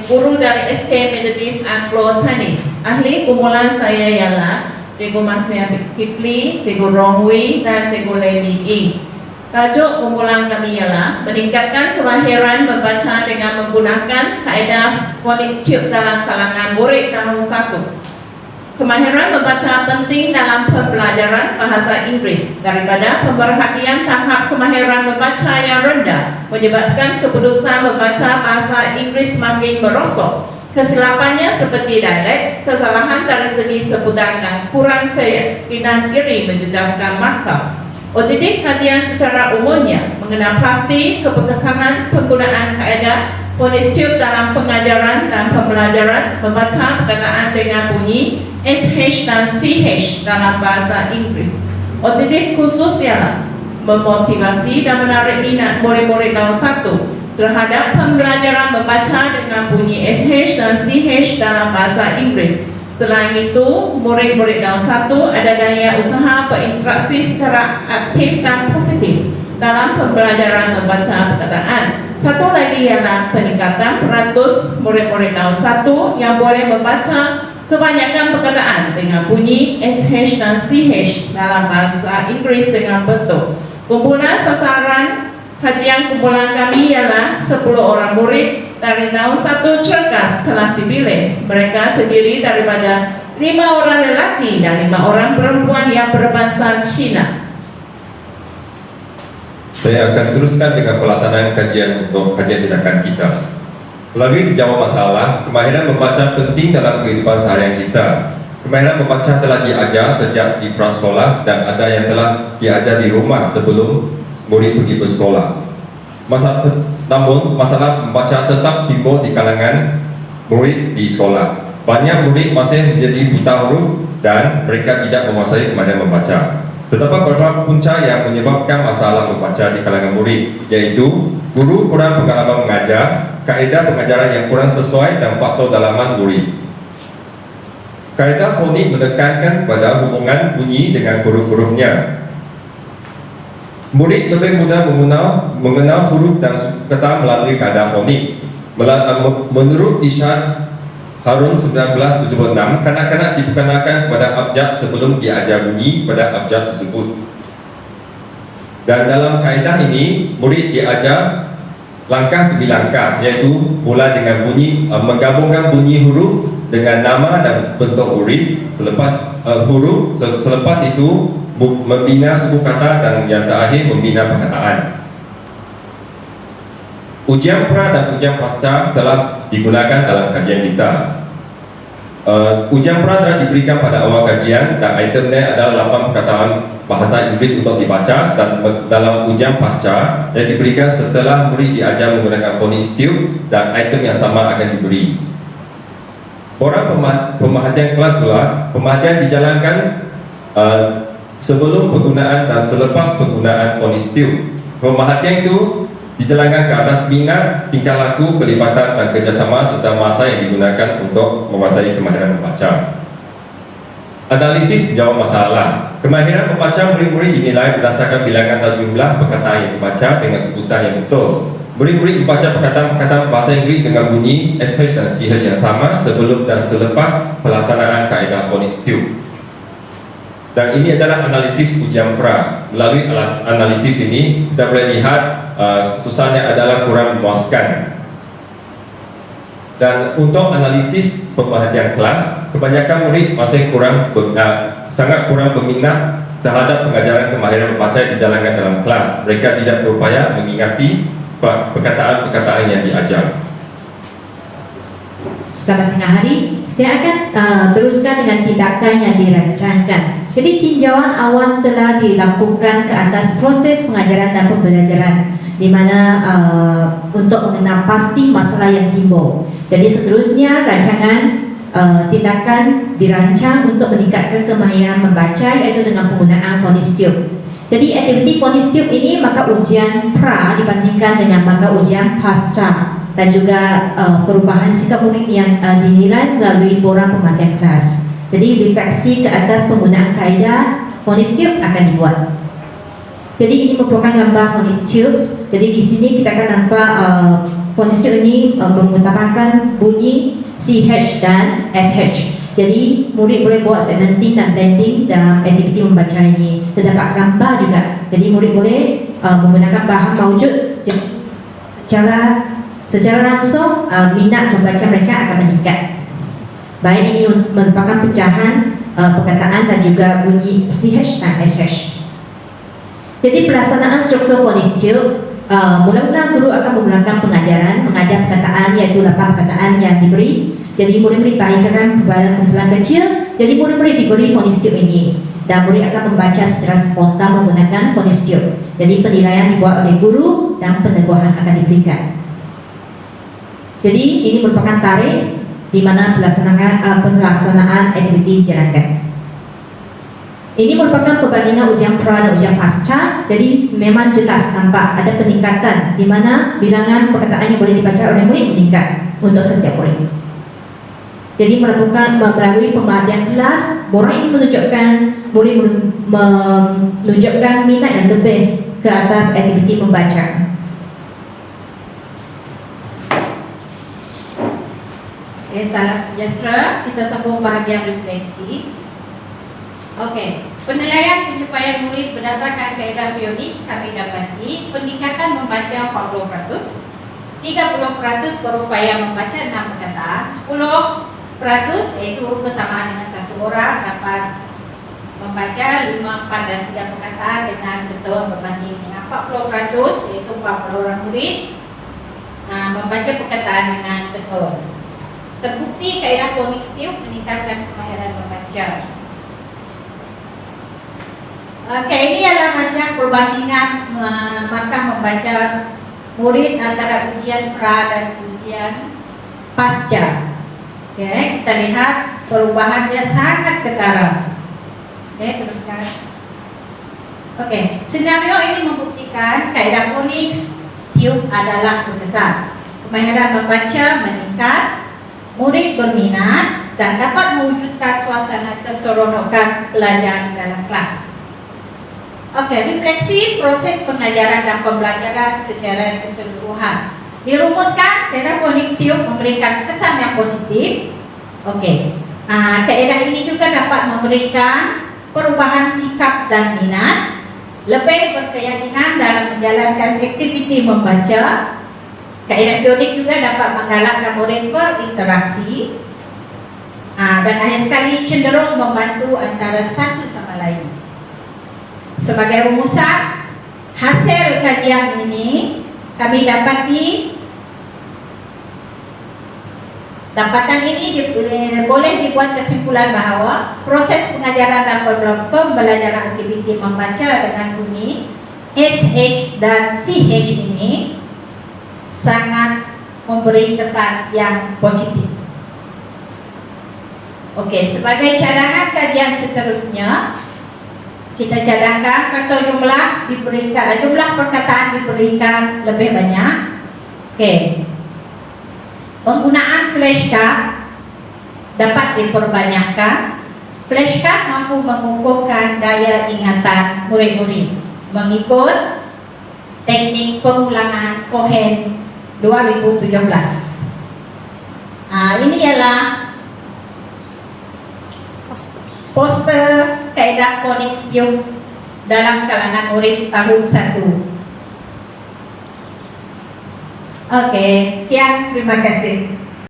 guru dari SK Methodist Anglo Chinese. Ahli kumpulan saya ialah Cikgu Masnia Kipli, Cikgu Rongwi, dan Cikgu Levi E. Tajuk kumpulan kami ialah meningkatkan kemahiran membaca dengan menggunakan kaedah phonics tube dalam kalangan murid tahun 1. Kemahiran membaca penting dalam pembelajaran bahasa Inggris daripada pemerhatian tahap kemahiran membaca yang rendah menyebabkan keputusan membaca bahasa Inggris makin merosot. Kesilapannya seperti dialek, kesalahan dari segi sebutan dan kurang keyakinan diri menjejaskan markah. Objektif kajian secara umumnya mengenal pasti keberkesanan penggunaan kaedah phonics tube dalam pengajaran dan pembelajaran membaca perkataan dengan bunyi SH dan CH dalam bahasa Inggris. Objektif khusus ialah memotivasi dan menarik minat murid-murid tahun 1 terhadap pembelajaran membaca dengan bunyi SH dan CH dalam bahasa Inggris. Selain itu, murid-murid tahun 1 ada daya usaha berinteraksi secara aktif dan positif dalam pembelajaran membaca perkataan. Satu lagi ialah peningkatan peratus murid-murid tahun 1 yang boleh membaca kebanyakan perkataan dengan bunyi SH dan CH dalam bahasa Inggris dengan betul. Kumpulan sasaran kajian kumpulan kami ialah 10 orang murid dari tahun 1 cergas telah dipilih. Mereka terdiri daripada 5 orang lelaki dan 5 orang perempuan yang berbangsa Cina. Saya akan teruskan dengan pelaksanaan kajian untuk kajian tindakan kita. Melalui dijawab masalah, kemahiran membaca penting dalam kehidupan seharian kita. Kemahiran membaca telah diajar sejak di prasekolah dan ada yang telah diajar di rumah sebelum murid pergi bersekolah. Namun, masalah membaca tetap timbul di kalangan murid di sekolah. Banyak murid masih menjadi buta huruf dan mereka tidak menguasai kemahiran membaca. Terdapat beberapa punca yang menyebabkan masalah membaca di kalangan murid, yaitu guru kurang pengalaman mengajar, kaedah pengajaran yang kurang sesuai dan faktor dalaman murid. Kaedah fonik menekankan pada hubungan bunyi dengan huruf-hurufnya. Murid lebih mudah mengenal huruf dan kata melalui kaedah fonik. Menurut Isyad Harun 1976, kanak-kanak diperkenalkan kepada abjad sebelum diajar bunyi pada abjad tersebut. Dan dalam kaedah ini, murid diajar langkah demi langkah, yaitu mula dengan bunyi, menggabungkan bunyi huruf dengan nama dan bentuk huruf. Selepas itu membina suku kata dan yang terakhir membina perkataan. Ujian pra dan ujian pasca telah digunakan dalam kajian kita. Ujian pra telah diberikan pada awal kajian dan itemnya adalah 8 perkataan bahasa Inggris untuk dibaca, dan dalam ujian pasca yang diberikan setelah murid diajar menggunakan phonics tube dan item yang sama akan diberi. Orang pemerhatian kelas pula, pemerhatian dijalankan sebelum penggunaan dan selepas penggunaan phonics tube. Pemerhatian itu dijalankan ke atas minat, tingkah laku, pelibatan dan kerjasama serta masa yang digunakan untuk menguasai kemahiran membaca. Analisis jawab masalah. Kemahiran membaca murid-murid dinilai berdasarkan bilangan dan jumlah perkataan yang dibaca dengan sebutan yang betul. Murid-murid membaca perkataan bahasa Inggris dengan bunyi SH dan CH yang sama sebelum dan selepas pelaksanaan kaedah phonics tube. Dan ini adalah analisis ujian pra. Melalui analisis ini kita boleh lihat keputusannya adalah kurang memuaskan. Dan untuk analisis pemerhatian kelas, kebanyakan murid masih sangat kurang berminat terhadap pengajaran kemahiran membaca yang dijalankan dalam kelas. Mereka tidak berupaya mengingati perkataan-perkataan yang diajar. Selamat tengah hari, saya akan teruskan dengan tindakan yang dirancangkan. Jadi tinjauan awal telah dilakukan ke atas proses pengajaran dan pembelajaran, di mana untuk mengenal pasti masalah yang timbul. Jadi seterusnya rancangan tindakan dirancang untuk meningkatkan kemahiran membaca, yaitu dengan penggunaan phonics tube. Jadi aktiviti phonics tube ini maka ujian pra dibandingkan dengan maka ujian pasca, dan juga perubahan sikap murid yang dinilai melalui borang pemerhatian kelas. Jadi refleksi ke atas penggunaan kaedah phonics tube akan dibuat. Jadi ini merupakan gambar phonics tubes. Jadi di sini kita akan nampak phonics tube ini mengutamakan bunyi CH dan SH. Jadi murid boleh buat segmenting dan blending dalam aktiviti membaca ini. Terdapat gambar juga. Jadi murid boleh menggunakan bahan mawujud. Secara langsung minat membaca mereka akan meningkat. Baik ini merupakan pecahan perkataan dan juga bunyi CH dan SH. Jadi pelaksanaan struktur phonics tube, mula-mula guru akan memulakan pengajaran, mengajar perkataan iaitu 8 perkataan yang diberi. Jadi murid-murid bagikan kepada kumpulan kecil. Jadi murid-murid diberi phonics tube ini dan murid akan membaca secara spontan menggunakan phonics tube. Jadi penilaian dibuat oleh guru dan peneguhan akan diberikan. Jadi ini merupakan tarikh di mana pelaksanaan aktiviti dijalankan. Ini merupakan perbandingan ujian pra dan ujian pasca. Jadi memang jelas nampak ada peningkatan di mana bilangan perkataan yang boleh dibaca oleh murid meningkat untuk setiap murid. Jadi melalui pembahagian kelas, borang ini menunjukkan murid menunjukkan minat yang lebih ke atas aktiviti membaca. Salam sejahtera. Kita sambung bahagian refleksi. Penilaian pencapaian murid berdasarkan kaedah phonics kami dapati peningkatan membaca 40%, 30% berupaya membaca 6 perkataan, 10% yaitu bersamaan dengan satu orang dapat membaca 5, 4 dan 3 perkataan dengan betul berbanding dengan 40% yaitu 40 orang murid membaca perkataan dengan betul. Terbukti kaedah phonics tube meningkatkan kemahiran membaca. Ini adalah rajah perbandingan markah membaca murid antara ujian pra dan ujian pasca. Kita lihat perubahannya sangat ketara. Teruskan. Senario ini membuktikan kaedah phonics tube adalah berkesan. Kemahiran membaca meningkat, murid berminat dan dapat mewujudkan suasana keseronokan pelajaran dalam kelas. Refleksi proses pengajaran dan pembelajaran secara keseluruhan. Dirumuskan, kaedah phonics tube memberikan kesan yang positif. Kaedah ini juga dapat memberikan perubahan sikap dan minat, lebih berkeyakinan dalam menjalankan aktiviti membaca. Kaedah phonics juga dapat menggalakkan murid berinteraksi dan akhir sekali cenderung membantu antara satu sama lain. Sebagai rumusan, hasil kajian ini kami dapatan ini boleh dibuat kesimpulan bahawa proses pengajaran dan pembelajaran aktiviti membaca dengan bunyi SH dan CH ini sangat memberi kesan yang positif. Sebagai cadangan kajian seterusnya, kita cadangkan faktor jumlah perkataan diberikan lebih banyak. Penggunaan flashcard dapat diperbanyakkan. Flashcard mampu mengukuhkan daya ingatan murid-murid mengikut teknik pengulangan Cohen 2017. Ini ialah poster kaedah phonics tube dalam kalangan murid tahun 1. Sekian, terima kasih.